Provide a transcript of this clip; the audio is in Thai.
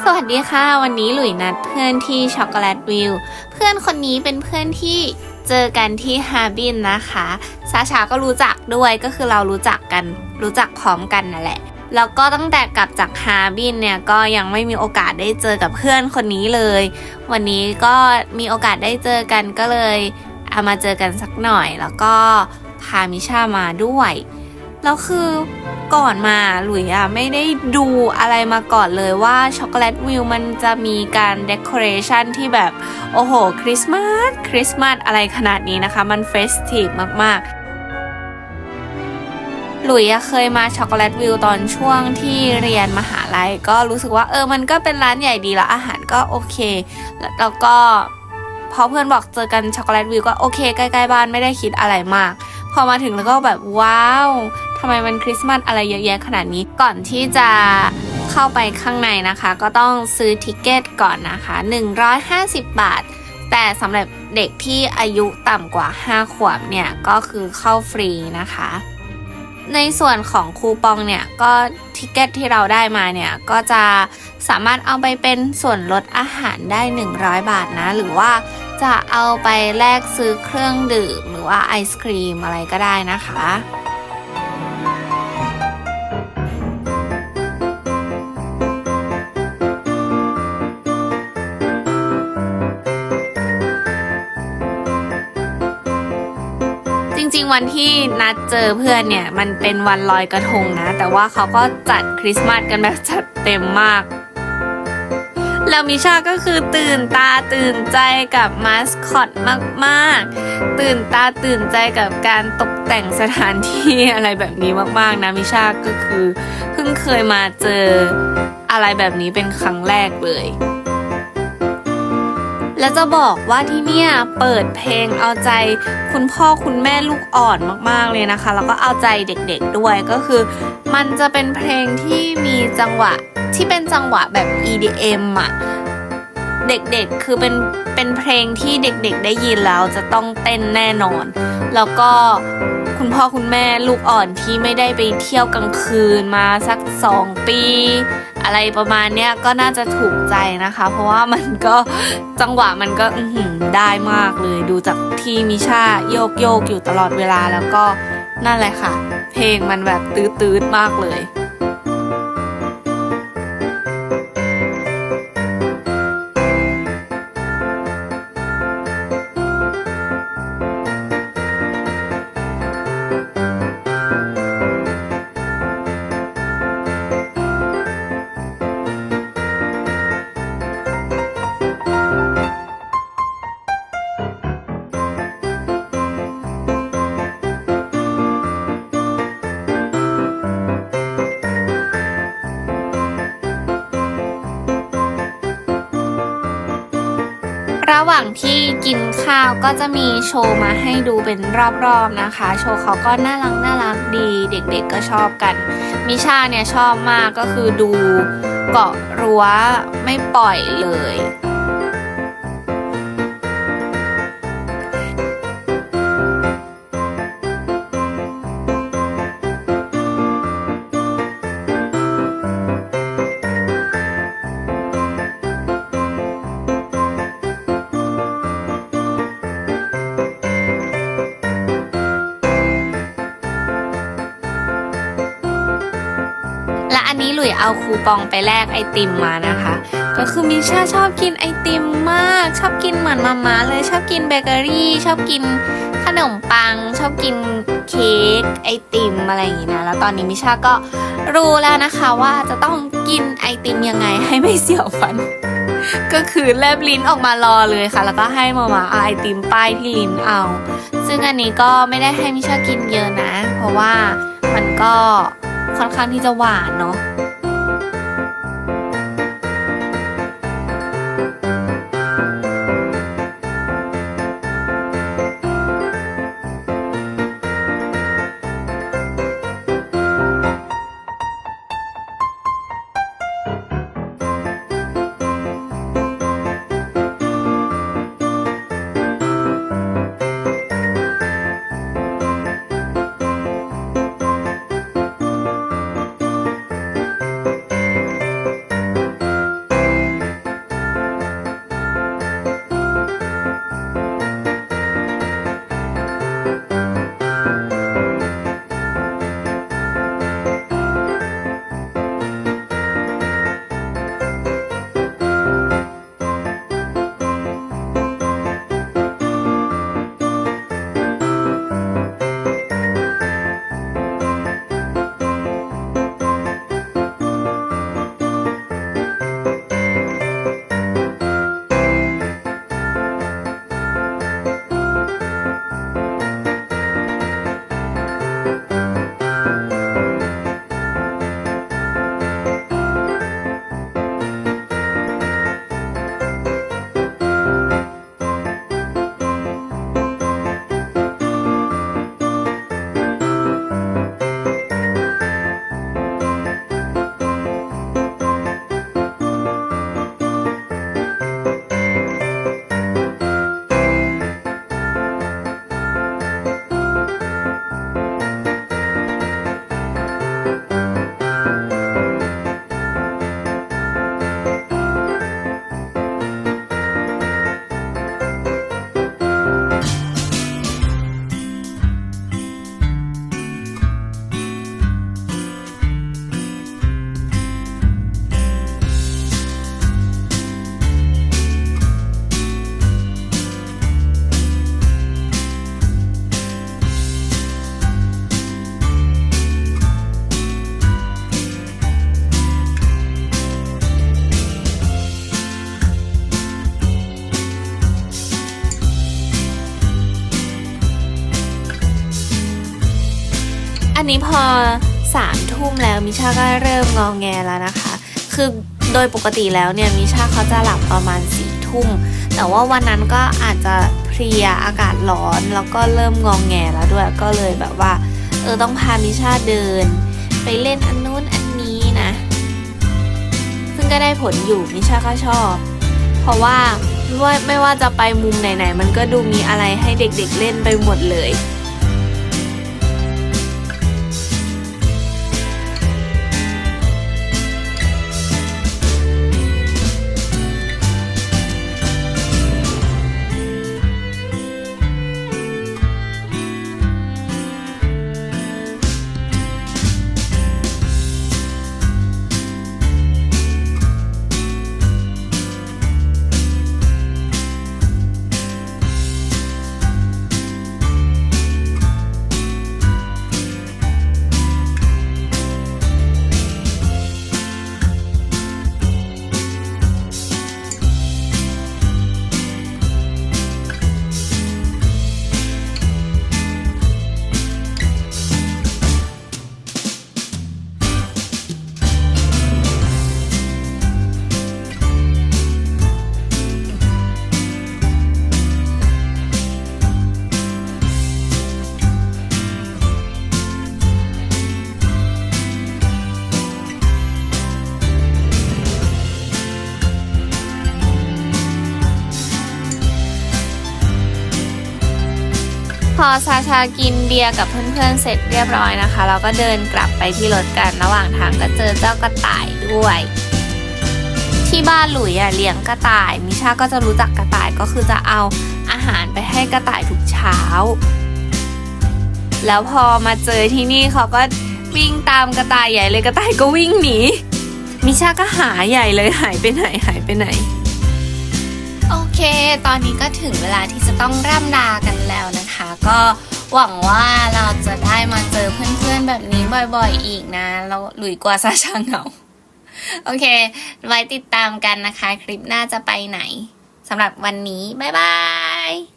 สวัสดีค่ะวันนี้หลุยนัดเพื่อนที่ช็อกโกแลตวิวเพื่อนคนนี้เป็นเพื่อนที่เจอกันที่ฮาร์บินนะคะซาชาก็รู้จักด้วยก็คือเรารู้จักพร้อมกันนั่นแหละแล้วก็ตั้งแต่กลับจากฮาร์บินเนี่ยก็ยังไม่มีโอกาสได้เจอกับเพื่อนคนนี้เลยวันนี้ก็มีโอกาสได้เจอกันก็เลยเอามาเจอกันสักหน่อยแล้วก็พามิชามาด้วยแล้วคือก่อนมาหลุยไม่ได้ดูอะไรมาก่อนเลยว่าช็อกโกแลตวิวมันจะมีการเดคอเรชันที่แบบโอ้โหคริสต์มาสอะไรขนาดนี้นะคะมันเฟสทีฟมากๆหลุยเคยมาช็อกโกแลตวิวตอนช่วงที่เรียนมหาลัยก็รู้สึกว่ามันก็เป็นร้านใหญ่ดีแล้วอาหารก็โอเคแล้วก็พอเพื่อนบอกเจอกันช็อกโกแลตวิวก็โอเคใกล้ๆบ้านไม่ได้คิดอะไรมากพอมาถึงแล้วก็แบบว้าวทำไมมันคริสต์มาสอะไรเยอะแยะขนาดนี้ก่อนที่จะเข้าไปข้างในนะคะก็ต้องซื้อทิเกตก่อนนะคะ150 บาทแต่สำหรับเด็กที่อายุต่ำกว่า5 ขวบเนี่ยก็คือเข้าฟรีนะคะในส่วนของคูปองเนี่ยก็ทิเกตที่เราได้มาเนี่ยก็จะสามารถเอาไปเป็นส่วนลดอาหารได้100 บาทนะหรือว่าจะเอาไปแลกซื้อเครื่องดื่มหรือว่าไอศครีมอะไรก็ได้นะคะจริงๆวันที่นัดเจอเพื่อนเนี่ยมันเป็นวันลอยกระทงนะแต่ว่าเขาก็จัดคริสต์มาสกันแบบจัดเต็มมากแล้วมิชาก็คือตื่นตาตื่นใจกับมาสคอตมากๆตื่นตาตื่นใจกับการตกแต่งสถานที่อะไรแบบนี้มากๆนะมิชาก็คือเพิ่งเคยมาเจออะไรแบบนี้เป็นครั้งแรกเลยแล้วจะบอกว่าที่เนี่ยเปิดเพลงเอาใจคุณพ่อคุณแม่ลูกอ่อนมากๆเลยนะคะแล้วก็เอาใจเด็กๆด้วยก็คือมันจะเป็นเพลงที่มีจังหวะที่เป็นจังหวะแบบ EDM อ่ะเด็กๆคือเป็นเพลงที่เด็กๆได้ยินแล้วจะต้องเต้นแน่นอนแล้วก็คุณพ่อคุณแม่ลูกอ่อนที่ไม่ได้ไปเที่ยวกลางคืนมาสัก2 ปีอะไรประมาณเนี้ยก็น่าจะถูกใจนะคะเพราะว่ามันก็จังหวะมันก็ได้มากเลยดูจากที่มิชาโยกอยู่ตลอดเวลาแล้วก็นั่นแหละค่ะเพลงมันแบบตื้ดๆมากเลยระหว่างที่กินข้าวก็จะมีโชว์มาให้ดูเป็นรอบๆนะคะโชว์เขาก็น่ารักดีเด็กๆก็ชอบกันมิชาเนี่ยชอบมากก็คือดูเกาะรั้วไม่ปล่อยเลยและอันนี้หลุยเอาคูปองไปแลกไอติมมานะคะก็คือมิชาชอบกินไอติมมากชอบกินเหมือนมาเลยชอบกินเบเกอรี่ชอบกินขนมปังชอบกินเค้กไอติมอะไรอย่างนี้นะแล้วตอนนี้มิชาก็รู้แล้วนะคะว่าจะต้องกินไอติมยังไงให้ไม่เสียวฟันก็คือแลบลิ้นออกมารอเลยค่ะแล้วก็ให้มาเอาไอติมป้ายที่ลิ้นเอาซึ่งอันนี้ก็ไม่ได้ให้มิชากินเยอะนะเพราะว่ามันก็ค่อนข้างที่จะหวานเนาะ นนี้พอ3 ทุ่มแล้วมิชาก็เริ่มงอแงแล้วนะคะคือโดยปกติแล้วเนี่ยมิชาเขาจะหลับประมาณ4 ทุ่มแต่ว่าวันนั้นก็อาจจะเพลียอากาศร้อนแล้วก็เริ่มงอแงแล้วด้วยก็เลยแบบว่าต้องพามิชาเดินไปเล่นอันนู้นอันนี้นะซึ่งก็ได้ผลอยู่มิชาก็ชอบเพราะว่าไม่ว่าจะไปมุมไหนๆมันก็ดูมีอะไรให้เด็กๆเล่นไปหมดเลยพอซาชากินเบียร์กับเพื่อนๆเสร็จเรียบร้อยนะคะเราก็เดินกลับไปที่รถกันระหว่างทางก็เจอเจ้ากระต่ายด้วยที่บ้านหลุยเลี้ยงกระต่ายมิชาก็จะรู้จักกระต่ายก็คือจะเอาอาหารไปให้กระต่ายทุกเช้าแล้วพอมาเจอที่นี่เขาก็วิ่งตามกระต่ายใหญ่เลยกระต่ายก็วิ่งหนีมิชาก็หาใหญ่เลยหายไปไหนโอเคตอนนี้ก็ถึงเวลาที่จะต้องร่ำลากันแล้วนะคะก็หวังว่าเราจะได้มาเจอเพื่อนๆแบบนี้บ่อยๆอีกนะเราหลุยกว่าซาชาเหงาโอเคไว้ติดตามกันนะคะคลิปหน้าจะไปไหนสำหรับวันนี้บ๊ายบาย